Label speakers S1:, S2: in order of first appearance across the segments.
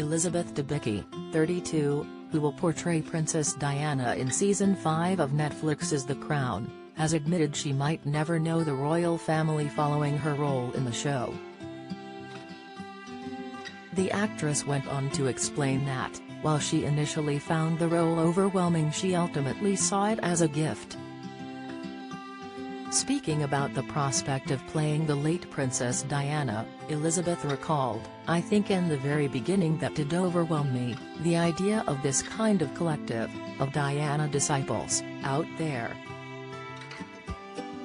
S1: Elizabeth Debicki, 32, who will portray Princess Diana in Season 5 of Netflix's The Crown, has admitted she might never know the royal family following her role in the show. The actress went on to explain that, while she initially found the role overwhelming, she ultimately saw it as a gift. Speaking about the prospect of playing the late Princess Diana, Elizabeth recalled, "I think in the very beginning that did overwhelm me, the idea of this kind of collective, of Diana disciples, out there.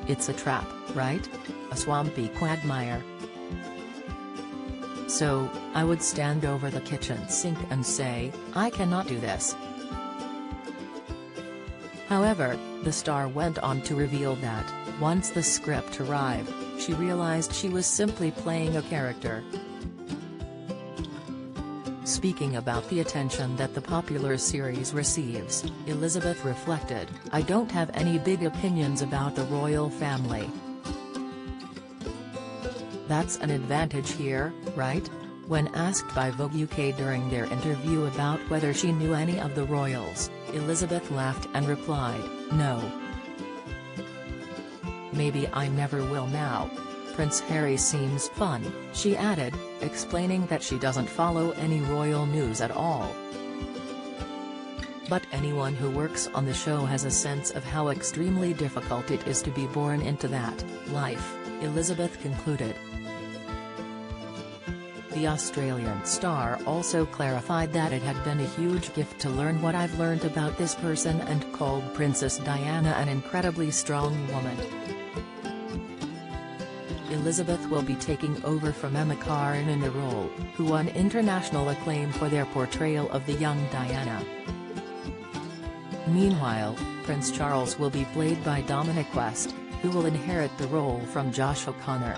S1: It's a trap, right? A swampy quagmire. So, I would stand over the kitchen sink and say, I cannot do this." However, the star went on to reveal that, once the script arrived, she realized she was simply playing a character. Speaking about the attention that the popular series receives, Elizabeth reflected, "I don't have any big opinions about the royal family. That's an advantage here, right?" When asked by Vogue UK during their interview about whether she knew any of the royals, Elizabeth laughed and replied, "No. Maybe I never will now. Prince Harry seems fun," she added, explaining that she doesn't follow any royal news at all. "But anyone who works on the show has a sense of how extremely difficult it is to be born into that life," Elizabeth concluded. The Australian star also clarified that it had been a huge gift to learn what I've learned about this person, and called Princess Diana an incredibly strong woman. Elizabeth will be taking over from Emma Corrin in the role, who won international acclaim for their portrayal of the young Diana. Meanwhile, Prince Charles will be played by Dominic West, who will inherit the role from Josh O'Connor.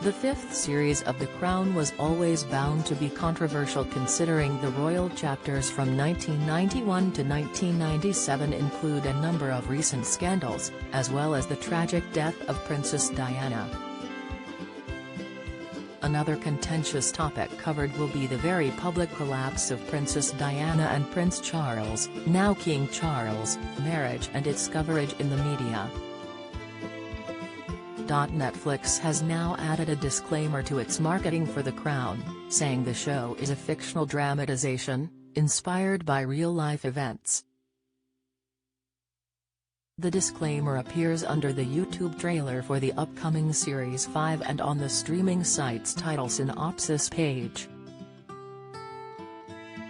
S1: The fifth series of The Crown was always bound to be controversial, considering the royal chapters from 1991 to 1997 include a number of recent scandals, as well as the tragic death of Princess Diana. Another contentious topic covered will be the very public collapse of Princess Diana and Prince Charles, now King Charles, marriage and its coverage in the media. Netflix has now added a disclaimer to its marketing for The Crown, saying the show is a fictional dramatization, inspired by real-life events. The disclaimer appears under the YouTube trailer for the upcoming Series 5 and on the streaming site's title synopsis page.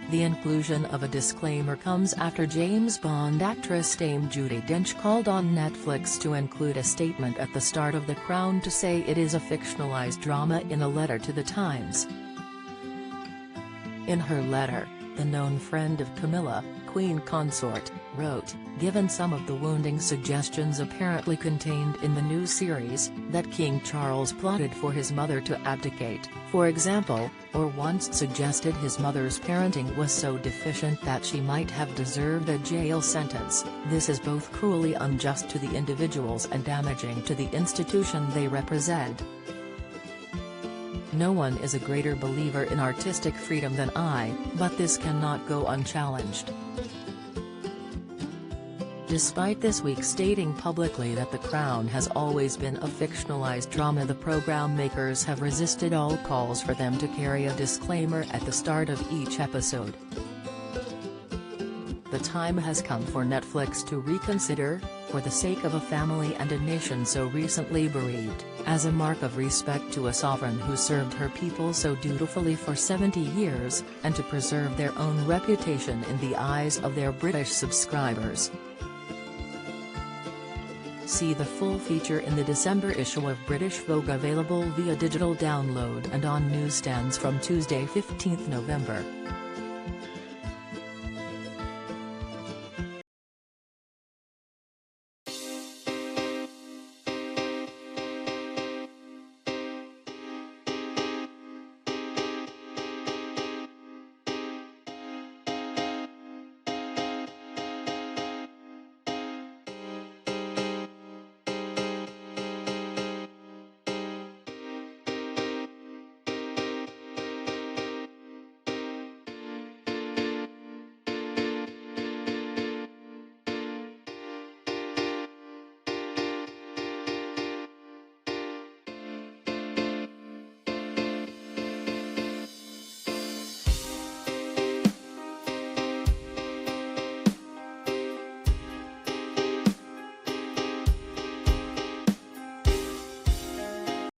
S1: The inclusion of a disclaimer comes after James Bond actress Dame Judi Dench called on Netflix to include a statement at the start of The Crown to say it is a fictionalized drama in a letter to The Times. In her letter, the known friend of Camilla, Queen Consort, wrote, "Given some of the wounding suggestions apparently contained in the new series, that King Charles plotted for his mother to abdicate, for example, or once suggested his mother's parenting was so deficient that she might have deserved a jail sentence, this is both cruelly unjust to the individuals and damaging to the institution they represent. No one is a greater believer in artistic freedom than I, but this cannot go unchallenged." Despite this week stating publicly that The Crown has always been a fictionalized drama, the program makers have resisted all calls for them to carry a disclaimer at the start of each episode. The time has come for Netflix to reconsider, for the sake of a family and a nation so recently bereaved, as a mark of respect to a sovereign who served her people so dutifully for 70 years, and to preserve their own reputation in the eyes of their British subscribers. See the full feature in the December issue of British Vogue, available via digital download and on newsstands from Tuesday 15 November.